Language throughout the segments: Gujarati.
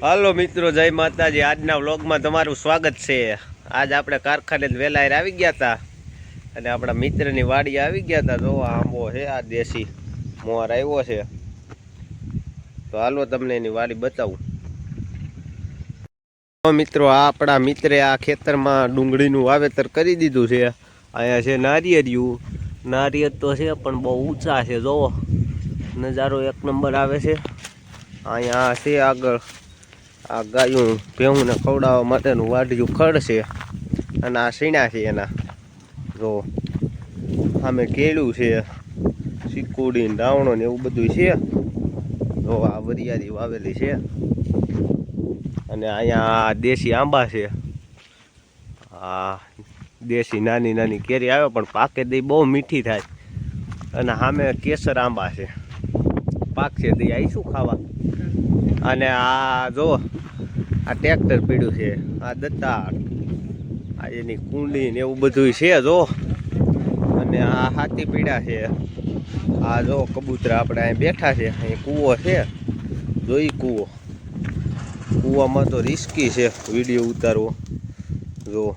હાલો મિત્રો, જય માતાજી। આજના વ્લોગમાં તમારું સ્વાગત છે। આજ આપણે કારખાને વેલા આવી ગયા હતા અને આપણા મિત્રની વાડી આવી ગયા હતા। જો આંબો છે, આ દેશી મોર આવ્યો છે, તો હાલો તમને એની વાડી બતાવું। મિત્રો, આ આપણા મિત્રે આ ખેતરમાં ડુંગળીનું વાવેતર કરી દીધું છે। અહીંયા છે નારિયેળિયું, નારિયેળ તો છે પણ બહુ ઊંચા છે। જોવો નજારો એક નંબર આવે છે। અહીંયા છે આગળ આ ગાયું ભેહુંને ખવડાવવા માટેનું વાઢિયું ખડ છે અને આ સીણા છે એના। જો સામે કેળું છે, ચીકુડી ને રાવણો ને એવું બધું છે। જો આ વરિયાળી વાવેલી છે અને અહીંયા દેશી આંબા છે। આ દેશી નાની નાની કેરી આવે પણ પાકે દઈ બહુ મીઠી થાય। અને સામે કેસર આંબા છે, પાકશે દઈ આવીશું ખાવા। અને આ જો આ ટ્રેક્ટર પીડ્યું છે, આ દત્તાળ, આ એની કુંડી ને એવું બધું છે। જો અને આ હાથી પીડા છે। આ જો કબૂતરા આપણે અહીં બેઠા છે, અહીં કૂવો છે, જોઈ કૂવામાં તો રિસ્કી છે વિડીયો ઉતારવો। જો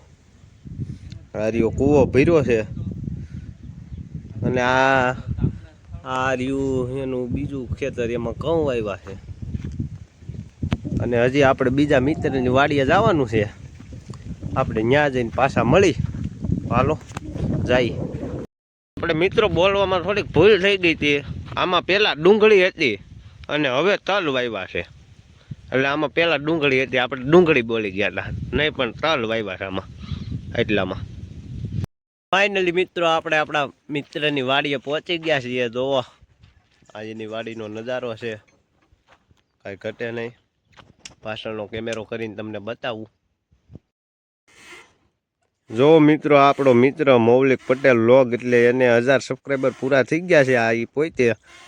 આ રહ્યો કૂવો ભર્યો છે અને આ રહ્યું એનું બીજું ખેતર, એમાં ઘઉં આવ્યા છે। અને હજી આપણે બીજા મિત્રની વાડીએ જવાનું છે, આપણે ત્યાં જઈને પાછા મળી। હાલો જાય। આપણે મિત્રો બોલવામાં થોડીક ભૂલ થઈ ગઈ હતી। આમાં પહેલાં ડુંગળી હતી અને હવે તલ વાવ્યા છે। એટલે આમાં પહેલાં ડુંગળી હતી, આપણે ડુંગળી બોલી ગયા હતા, નહીં પણ તલ વાવ્યા છે આમાં, એટલામાં। ફાઇનલી મિત્રો, આપણે આપણા મિત્રની વાડીએ પહોંચી ગયા છીએ। જોવો આજની વાડીનો નજારો છે, કાંઈ ઘટે નહીં। પાછળનો કેમેરો કરીને તમને બતાવું। જો મિત્રો, આપણો મિત્ર મૌલિક પટેલ લોગ, એટલે એને 1000 સબસ્ક્રાઈબર પૂરા થઈ ગયા છે। આ એ પોતે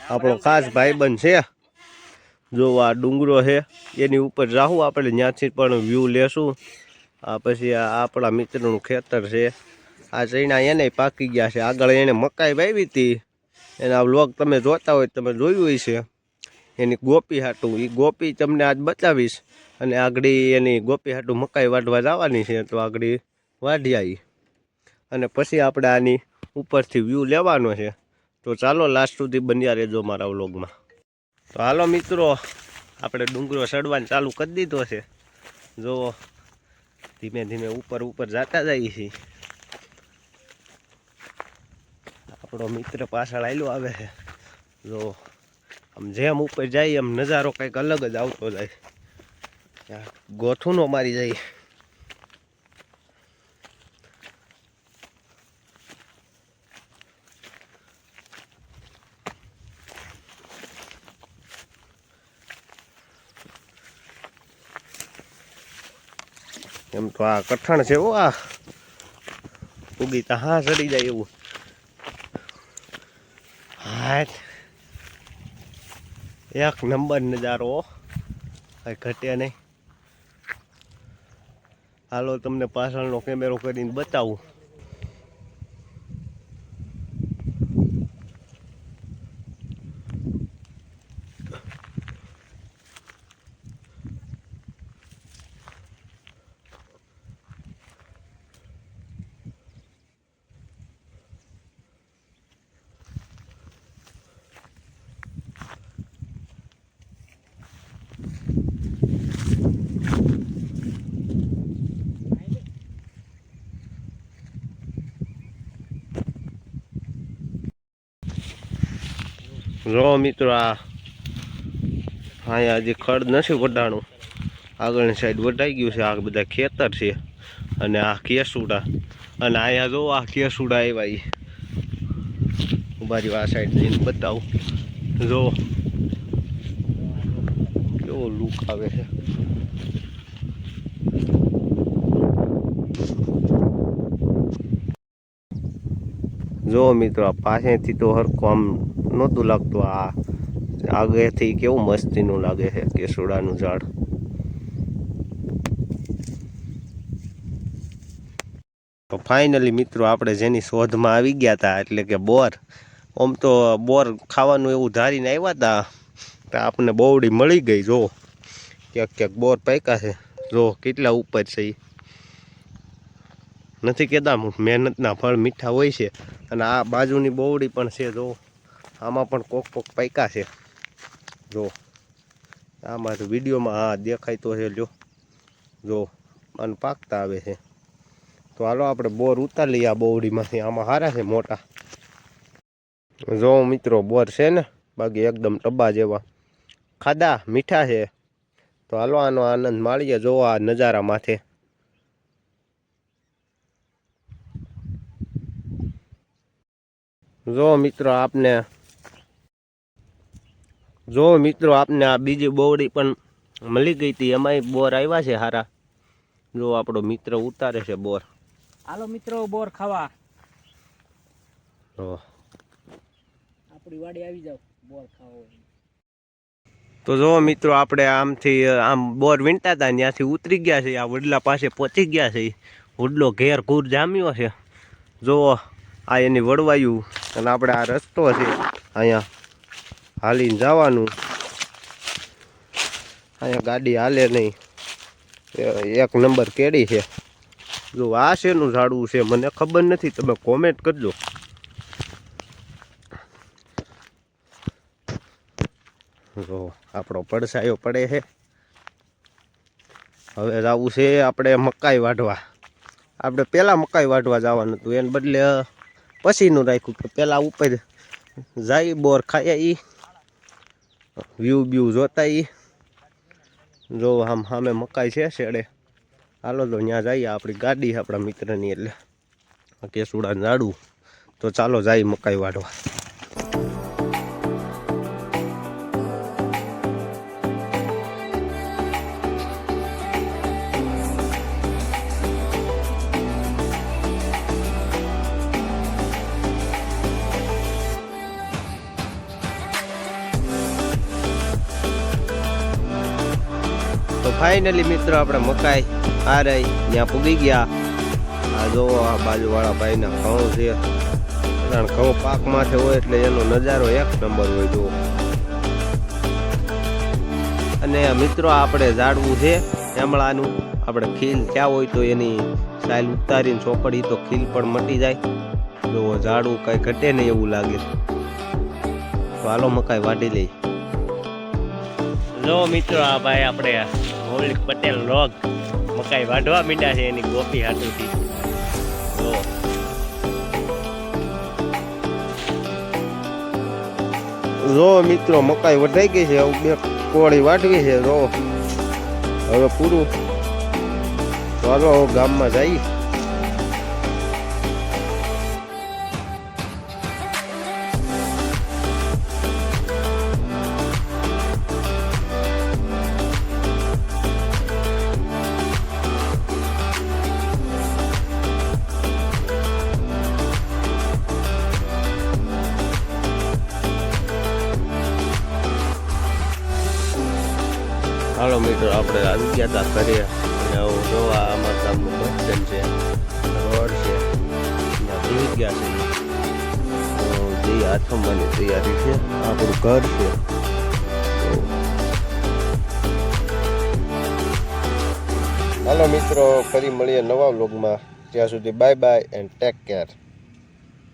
આપણો ખાસ ભાઈબંધ છે। જો આ ડુંગરો છે, એની ઉપર જાઉં આપણે, ત્યાંથી પણ વ્યૂ લેશું। આ પછી આ આપણા મિત્રનું ખેતર છે। આ ચૈણા એને પાકી ગયા છે। આગળ એને મકાઈ વાવી હતી, એના વ્લોગ તમે જોતા હોય, તમે જોયું હોય છે। એની ગોપી હાટું, એ ગોપી તમને આજ બતાવીશ। અને આગળ એની ગોપી હાટું મકાઈ વાઢવા જવાની છે, તો આગળ વાઢી આવી અને પછી આપણે આની ઉપરથી વ્યૂ લેવાનો છે। તો ચાલો લાસ્ટ સુધી બન્યા રહેજો મારા વ્લોગમાં। તો હાલો મિત્રો, આપણે ડુંગરો ચડવાનું ચાલુ કરી દીધો છે। જો ધીમે ધીમે ઉપર જતા જઈએ છીએ। આપણો મિત્ર પાછળ આવેલો આવે છે। જો આમ જેમ ઉપર જાય એમ નજારો કંઈક અલગ જ આવતો જાય, ગોથું નો મારી જાય। એમ તો આ કઠણ છે હો, આ ઉગી તા હા ચડી જાય એવું। હા, એક નંબર નજારો, કઈ ઘટે નહીં। હાલો તમને પાછળનો કેમેરો કરીને બતાવું। જો મિત્રો, અહીંયા હજી ખડ નથી વઢાણું, આગળની સાઈડ વઢાઈ ગયું છે। આ બધા ખેતર છે અને આ કેસુડા, અને અહીંયા જો આ કેસુડા આવ્યા, ઉભારી આ સાઈડ જઈને બતાવું। જો કેવો લુક આવે છે। જો મિત્રો, પાસેથી તો હરખું આમ નહોતું લાગતું, આ આગળથી કેવું મસ્તીનું લાગે છે કેસુડાનું ઝાડ। તો ફાઇનલી મિત્રો, આપણે જેની શોધમાં આવી ગયા હતા, એટલે કે બોર। આમ તો બોર ખાવાનું એવું ધારીને આવ્યા હતા, તો આપણને બોવડી મળી ગઈ। જો ક્યાંક ક્યાંક બોર પાક્યા છે. જો કેટલા ઉપર છે ઈ. નથી કહેતા મહેનતના ફળ મીઠા હોય છે. અને આ બાજુની બોવડી પણ છે. જો આમાં પણ કોક કોક પાક્યા છે. જો આમાં તો વિડીયોમાં હા દેખાય તો છે. જો અને પાકતા આવે છે. તો હાલો આપણે બોર ઉતારી લઈએ આ બોવડીમાંથી. આમાં સારા છે મોટા. જો મિત્રો બોર છે ને બાકી એકદમ ટબ્બા જેવા ખાધા મીઠા છે. તો હાલો આનો આનંદ માણીએ. જો આ નજારા માથે જો મિત્રો આપને આ બીજી બોવડી પણ મળી ગઈ હતી. એમાંય બોર આવ્યા છે સારા. જો આપણો મિત્ર ઉતારે છે બોર. હાલો મિત્રો બોર ખાવા. તો આપણી વાડી આવી જાવ બોર ખાવા. તો જો મિત્રો આપણે આમ બોર વીણતા હતા ત્યાંથી ઉતરી ગયા છે. આ વડલા પાસે પહોંચી ગયા છે. વડલો ઘેર ઘૂર જામ્યો છે. જો આ એની વડવાયું અને આપણે આ રસ્તો છે અહીંયા હાલીને જવાનું. અહીંયા ગાડી હાલે નહીં. એક નંબર કેડી છે. જો આ શેનું ઝાડવું છે મને ખબર નથી. તમે કોમેન્ટ કરજો. જો આપણો પડસાયો પડે છે. હવે જવું છે આપણે મકાઈ વાઢવા. આપણે પહેલાં મકાઈ વાઢવા જવાનું હતું. એને બદલે પછીનું રાખ્યું કે પહેલાં ઉપર જાય બોર ખાઈએ. વ્યૂ બ્યુ જોતા જો આમ સામે મકાઈ છે શેડે. હાલો તો ત્યાં જઈએ. આપણી ગાડી આપણા મિત્રની એટલે કેસુડા ઝાડવું. તો ચાલો જઈએ મકાઈ વાઢવા. તો ફાઇનલી મિત્રો આપણે મકાઈ આ રહી ત્યાં પૂગી ગયા. આ જોવો આ બાજુવાળા ભાઈના ઘઉં છે. કારણ ઘઉં પાક માથે હોય એટલે એનો નજારો એક નંબર હોય. જુઓ. અને મિત્રો આપણે ઝાડવું છે એમળાનું. આપણે ખીલ થયા હોય તો એની સાઈલ ઉતારીને ચોપડી તો ખીલ પણ મટી જાય. જો ઝાડવું કઈ ઘટે નહીં એવું લાગે. તો હાલો મકાઈ વાઢી લઈ. જો મિત્રો આ ભાઈ આપણે મૌલિક પટેલ લોગ મકાઈ વાઢવા મીંડા છે એની ગોપી હાટુથી. જો મિત્રો મકાઈ વઢાઈ ગઈ છે. બે કોળી વાઢવી છે. જો હવે પૂરું. ચાલો ગામમાં જઈએ. હાલો મિત્રો આપણે આવી ગયા હતા ઘરે. જોવા આમાં ગામનું બસ સ્ટેન્ડ છે, રોડ છે, ત્યાં બેસી ગયા છે. જે આથમવાની તૈયારી છે. આપણું ઘર છે. હાલો મિત્રો ફરી મળીએ નવા વ્લોગમાં. ત્યાં સુધી bye bye and take care.